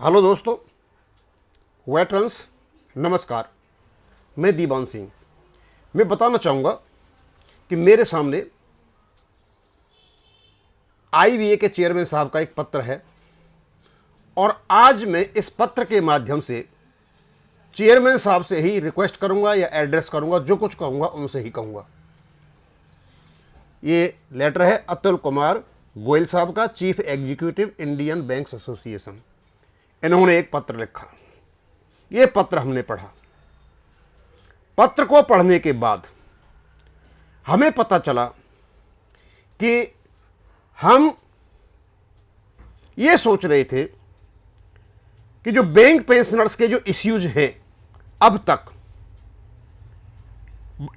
Hello दोस्तों, veterans नमस्कार। मैं दीवान सिंह। मैं बताना चाहूँगा कि मेरे सामने आईबीए के चेयरमैन साहब का एक पत्र है और आज मैं इस पत्र के माध्यम से चेयरमैन साहब से ही रिक्वेस्ट करूँगा या एड्रेस करूँगा, जो कुछ कहूँगा उनसे ही कहूँगा। ये लेटर है अतुल कुमार गोयल साहब का, chief executive Indian banks association. इन्होंने एक पत्र लिखा, ये पत्र हमने पढ़ा। पत्र को पढ़ने के बाद हमें पता चला कि हम ये सोच रहे थे कि जो बैंक पेंशनर्स के जो इश्यूज हैं अब तक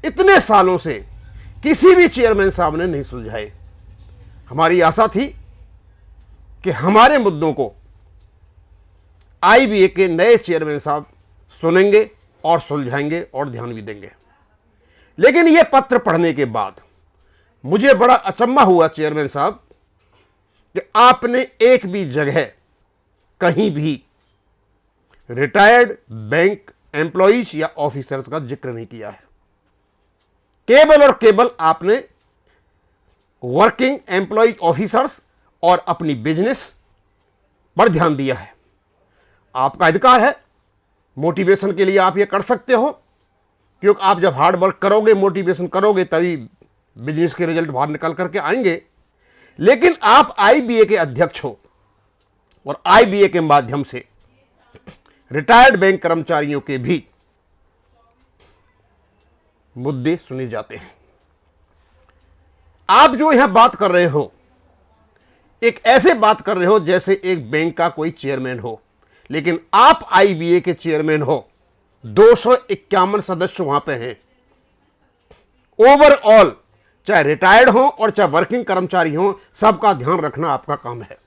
इतने सालों से किसी भी चेयरमैन साहब ने नहीं सुलझाए। हमारी आशा थी कि हमारे मुद्दों को आईबीए के नए चेयरमैन साहब सुनेंगे और सुलझाएंगे और ध्यान भी देंगे। लेकिन यह पत्र पढ़ने के बाद मुझे बड़ा अचंभा हुआ चेयरमैन साहब कि आपने एक भी जगह कहीं भी रिटायर्ड बैंक एम्प्लॉइज या ऑफिसर्स का जिक्र नहीं किया है। केवल और केवल आपने वर्किंग एम्प्लॉइज ऑफिसर्स और अपनी बिजनेस पर ध्यान दिया है। आपका अधिकार है, मोटिवेशन के लिए आप ये कर सकते हो, क्योंकि आप जब हार्ड वर्क करोगे, मोटिवेशन करोगे, तभी बिजनेस के रिजल्ट बाहर निकल करके आएंगे। लेकिन आप आईबीए के अध्यक्ष हो और आईबीए के माध्यम से रिटायर्ड बैंक कर्मचारियों के भी मुद्दे सुने जाते हैं। आप जो यहां बात कर रहे हो, एक ऐसे बात कर रहे हो जैसे एक बैंक का कोई चेयरमैन हो, लेकिन आप आईबीए के चेयरमैन हो। 251 सदस्य वहां पे हैं। ओवरऑल चाहे रिटायर्ड हो और चाहे वर्किंग कर्मचारी हो, सबका ध्यान रखना आपका काम है।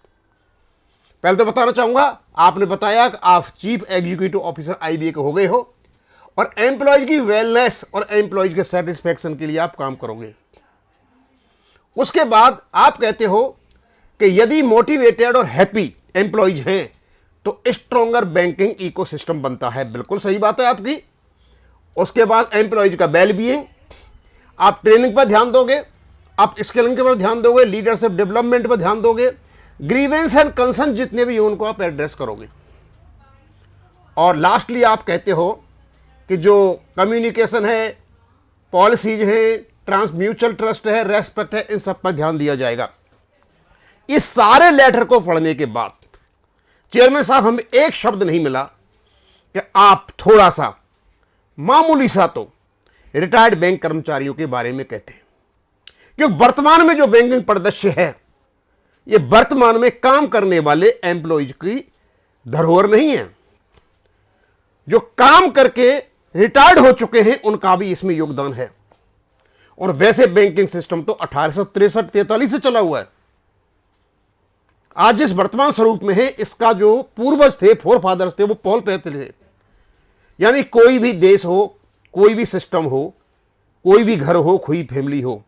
पहले तो बताना चाहूंगा, आपने बताया कि आप चीफ एग्जीक्यूटिव ऑफिसर आईबीए के हो गए हो और एम्प्लॉयज की वेलनेस और एम्प्लॉयज के सेटिस्फैक्शन के लिए आप काम करोगे। उसके बाद आप कहते हो कि यदि मोटिवेटेड और हैप्पी एम्प्लॉयज हैं तो स्ट्रॉन्गर बैंकिंग इकोसिस्टम बनता है। बिल्कुल सही बात है आपकी। उसके बाद एम्प्लॉयज का वेल बीइंग, आप ट्रेनिंग पर ध्यान दोगे, आप स्किलिंग पर ध्यान दोगे, लीडरशिप डेवलपमेंट पर ध्यान दोगे, ग्रीवेंस एंड कंसर्न जितने भी उनको आप एड्रेस करोगे। और लास्टली आप कहते हो कि जो कम्युनिकेशन है, पॉलिसीज है, म्यूचुअल ट्रस्ट है, रेस्पेक्ट है, इन सब पर ध्यान दिया जाएगा। इस सारे लेटर को पढ़ने के बाद चेयरमैन साहब, हमें एक शब्द नहीं मिला कि आप थोड़ा सा मामूली सा तो रिटायर्ड बैंक कर्मचारियों के बारे में कहते हैं। क्योंकि वर्तमान में जो बैंकिंग परिदृश्य है, ये वर्तमान में काम करने वाले एम्प्लॉयज की धरोहर नहीं है। जो काम करके रिटायर्ड हो चुके हैं उनका भी इसमें योगदान है। और वैसे बैंकिंग सिस्टम तो 1863-43 से चला हुआ है। आज जिस वर्तमान स्वरूप में है, इसका जो पूर्वज थे, फोर फादर्स थे, वो पॉल पैथल थे। यानी कोई भी देश हो, कोई भी सिस्टम हो, कोई भी घर हो, कोई फैमिली हो,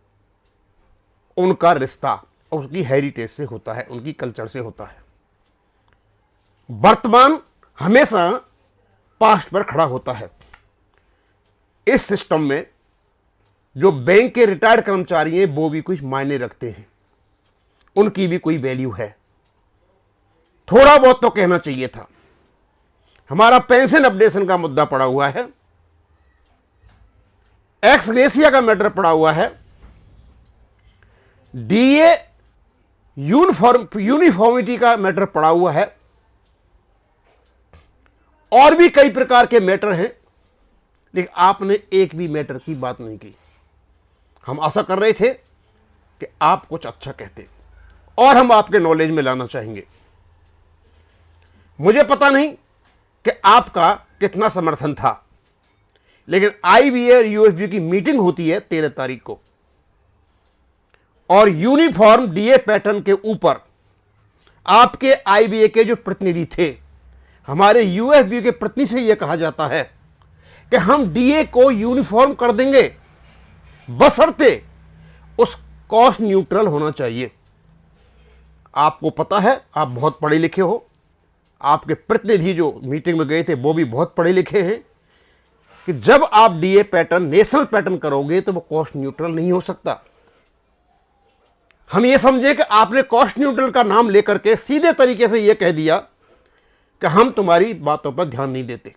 उनका रिश्ता उसकी हेरिटेज से होता है, उनकी कल्चर से होता है। वर्तमान हमेशा पास्ट पर खड़ा होता है। इस सिस्टम में जो बैंक के रिटायर्ड कर्मचारी हैं वो भी कुछ मायने रखते हैं, उनकी भी कोई वैल्यू है। थोड़ा बहुत तो कहना चाहिए था। हमारा पेंशन अपडेशन का मुद्दा पड़ा हुआ है, एक्स ग्रेशिया का मैटर पड़ा हुआ है, डीए यूनिफॉर्मिटी का मैटर पड़ा हुआ है, और भी कई प्रकार के मैटर हैं। लेकिन आपने एक भी मैटर की बात नहीं की। हम आशा कर रहे थे कि आप कुछ अच्छा कहते और हम आपके नॉलेज में लाना चाहेंगे। मुझे पता नहीं कि आपका कितना समर्थन था, लेकिन आईबीए और यूएफबी की मीटिंग होती है 13 तारीख को, और यूनिफॉर्म डीए पैटर्न के ऊपर आपके आईबीए के जो प्रतिनिधि थे, हमारे यूएफबी के प्रतिनिधि से यह कहा जाता है कि हम डीए को यूनिफॉर्म कर देंगे, बशर्ते उस कॉस्ट न्यूट्रल होना चाहिए। आपको पता है, आप बहुत पढ़े लिखे हो, आपके प्रतिनिधि जो मीटिंग में गए थे वो भी बहुत पढ़े लिखे हैं कि जब आप डीए पैटर्न नेशनल पैटर्न करोगे तो वो कॉस्ट न्यूट्रल नहीं हो सकता। हम ये समझे कि आपने कॉस्ट न्यूट्रल का नाम लेकर के सीधे तरीके से ये कह दिया कि हम तुम्हारी बातों पर ध्यान नहीं देते।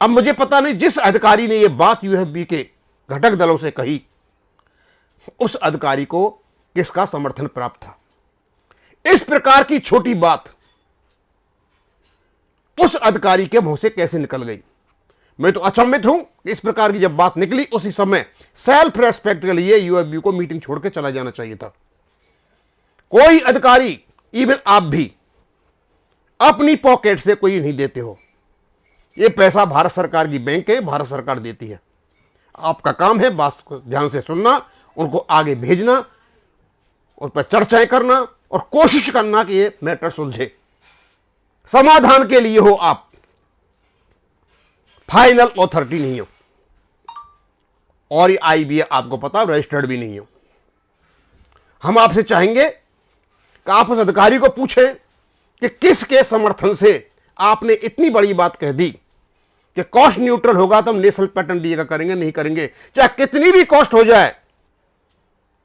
अब मुझे पता नहीं जिस अधिकारी ने ये बात यूएफबी के घटक दलों से कही उस अधिकारी को किसका समर्थन प्राप्त था। इस प्रकार की छोटी बात उस अधिकारी के मुंह से कैसे निकल गई, मैं तो अचंभित हूं। इस प्रकार की जब बात निकली उसी समय सेल्फ रेस्पेक्ट के लिए यूएफबी को मीटिंग छोड़ के चला जाना चाहिए था। कोई अधिकारी, इवन आप भी अपनी पॉकेट से कोई नहीं देते हो। ये पैसा भारत सरकार की बैंक है, भारत सरकार देती है। आपका काम है बात को ध्यान से सुनना, उनको आगे भेजना, उस पर चर्चाएं करना और कोशिश करना कि ये मैटर सुलझे। समाधान के लिए हो आप, फाइनल अथॉरिटी नहीं हो। और ये आईबीए आपको पता रजिस्टर्ड भी नहीं हो। हम आपसे चाहेंगे कि आप उस अधिकारी को पूछें कि किसके समर्थन से आपने इतनी बड़ी बात कह दी कि कॉस्ट न्यूट्रल होगा तो हम नेशनल पैटर्न डीए का करेंगे, नहीं करेंगे चाहे कितनी भी कॉस्ट हो जाए।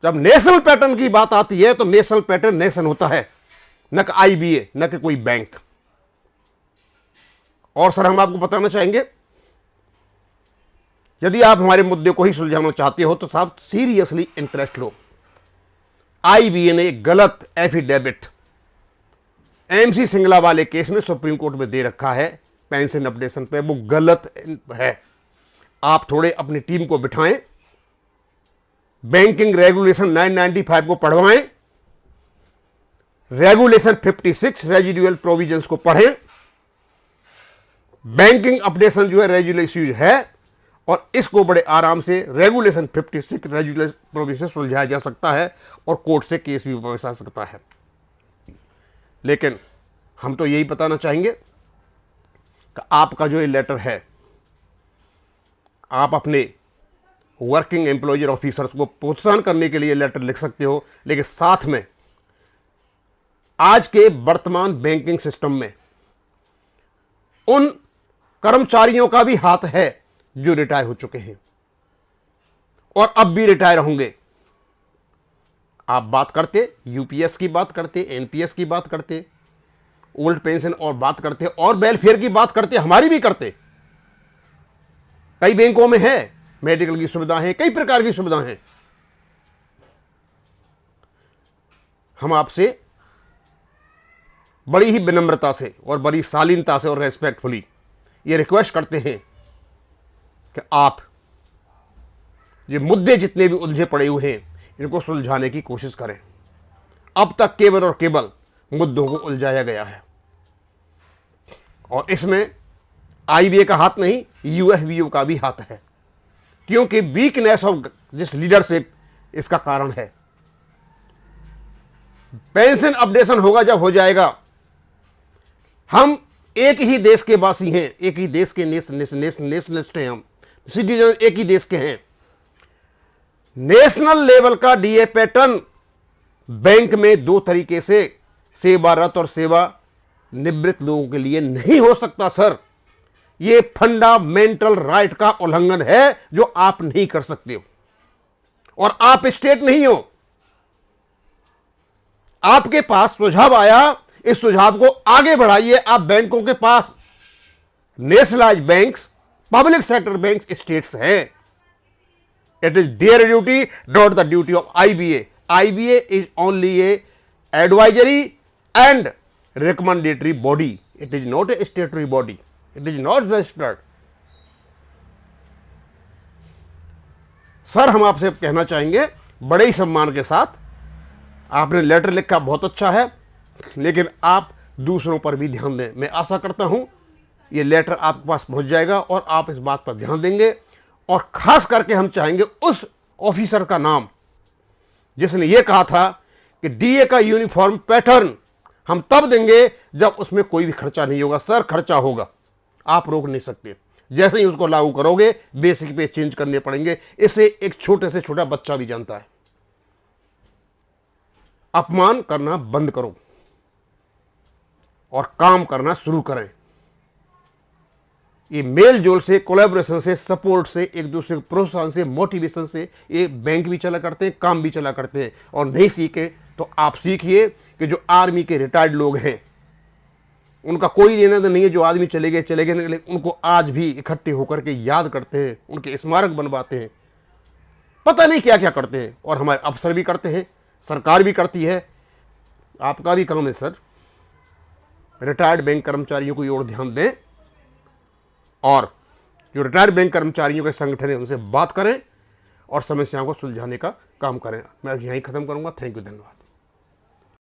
जब नेशनल पैटर्न की बात आती है तो नेशनल पैटर्न नेशन होता है, न कि आईबीए, न कि कोई बैंक। और सर हम आपको बताना चाहेंगे, यदि आप हमारे मुद्दे को ही सुलझाना चाहते हो तो साहब सीरियसली इंटरेस्ट लो। आईबीए ने एक गलत एफिडेविट एमसी सिंगला वाले केस में सुप्रीम कोर्ट में दे रखा है पेंशन अपडेशन पे, वो गलत है। आप थोड़े अपनी टीम को बिठाएं, बैंकिंग रेगुलेशन 995 को पढ़वाएं, रेगुलेशन 56 रेजिडुअल प्रोविजंस को पढ़ें। बैंकिंग अपडेशन जो है रेजुलर इश्यूज है और इसको बड़े आराम से रेगुलेशन 56 रेजुलर प्रोविजन से सुलझाया जा सकता है और कोर्ट से केस भी वापस आ सकता है। लेकिन हम तो यही बताना चाहेंगे कि आपका जो ये लेटर है, आप अपने वर्किंग एम्प्लॉयज ऑफिसर्स को प्रोत्साहन करने के लिए लेटर लिख सकते हो, लेकिन साथ में आज के वर्तमान बैंकिंग सिस्टम में उन कर्मचारियों का भी हाथ है जो रिटायर हो चुके हैं और अब भी रिटायर होंगे। आप बात करते यूपीएस की बात करते, एनपीएस की बात करते, ओल्ड पेंशन और बात करते और वेलफेयर की बात करते, हमारी भी करते। कई बैंकों में है मेडिकल की सुविधा है, कई प्रकार की सुविधा हैं। हम आपसे बड़ी ही विनम्रता से और बड़ी शालीनता से और रेस्पेक्टफुली ये रिक्वेस्ट करते हैं कि आप ये मुद्दे जितने भी उलझे पड़े हुए हैं इनको सुलझाने की कोशिश करें। अब तक केवल और केवल मुद्दों को उलझाया गया है और इसमें आईबीए का हाथ नहीं, यूएफबीयू का भी हाथ है, क्योंकि वीकनेस ऑफ जिस लीडरशिप इसका कारण है। पेंशन अपडेशन होगा जब हो जाएगा। हम एक ही देश के वासी हैं, एक ही देश के नेशनलिस्ट हैं, हम सिटीजन एक ही देश के हैं। नेशनल लेवल का डीए पैटर्न बैंक में दो तरीके से सेवारत और सेवा निवृत्त लोगों के लिए नहीं हो सकता सर। यह फंडामेंटल राइट का उल्लंघन है जो आप नहीं कर सकते हो और आप स्टेट नहीं हो। आपके पास सुझाव आया, इस सुझाव को आगे बढ़ाइए आप बैंकों के पास। Nationalise banks, public sector bank states हैं। It is their duty, not the duty of IBA. IBA is only a advisory and recommendatory body. It is not a statutory body, it is not registered. Sir हम आपसे कहना चाहेंगे बड़े ही सम्मान के साथ, आपने लेटर लिखा बहुत अच्छा है, लेकिन आप दूसरों पर भी ध्यान दें। मैं आशा करता हूं ये लेटर आपके पास पहुंच जाएगा और आप इस बात पर ध्यान देंगे। और खास करके हम चाहेंगे उस ऑफिसर का नाम जिसने ये कहा था कि डीए का यूनिफॉर्म पैटर्न हम तब देंगे जब उसमें कोई भी खर्चा नहीं होगा। सर खर्चा होगा, आप रोक नहीं सकते। जैसे ही उसको लागू करोगे बेसिक पे चेंज करने पड़ेंगे। इसे एक छोटे से छोटा बच्चा भी जानता है। अपमान करना बंद करो। और काम करना शुरू करें। ये मेल जोल से, कोलैबोरेशन से, सपोर्ट से, एक दूसरे के प्रोत्साहन से, मोटिवेशन से ये बैंक भी चला करते हैं, काम भी चला करते हैं। और नहीं सीखे तो आप सीखिए कि जो आर्मी के रिटायर्ड लोग हैं उनका कोई लेना देना नहीं है, जो आदमी चले गए लेकिन उनको आज भी इकट्ठे होकर के याद करते हैं, उनके स्मारक बनवाते हैं, पता नहीं क्या क्या करते हैं। और हमारे अफसर भी करते हैं, सरकार भी करती है। आपका भी काम है सर, रिटायर्ड बैंक कर्मचारियों को और ध्यान दें और जो रिटायर्ड बैंक कर्मचारियों के संगठन है उनसे बात करें और समस्याओं को सुलझाने का काम करें। मैं यहीं खत्म करूंगा। थैंक यू, धन्यवाद।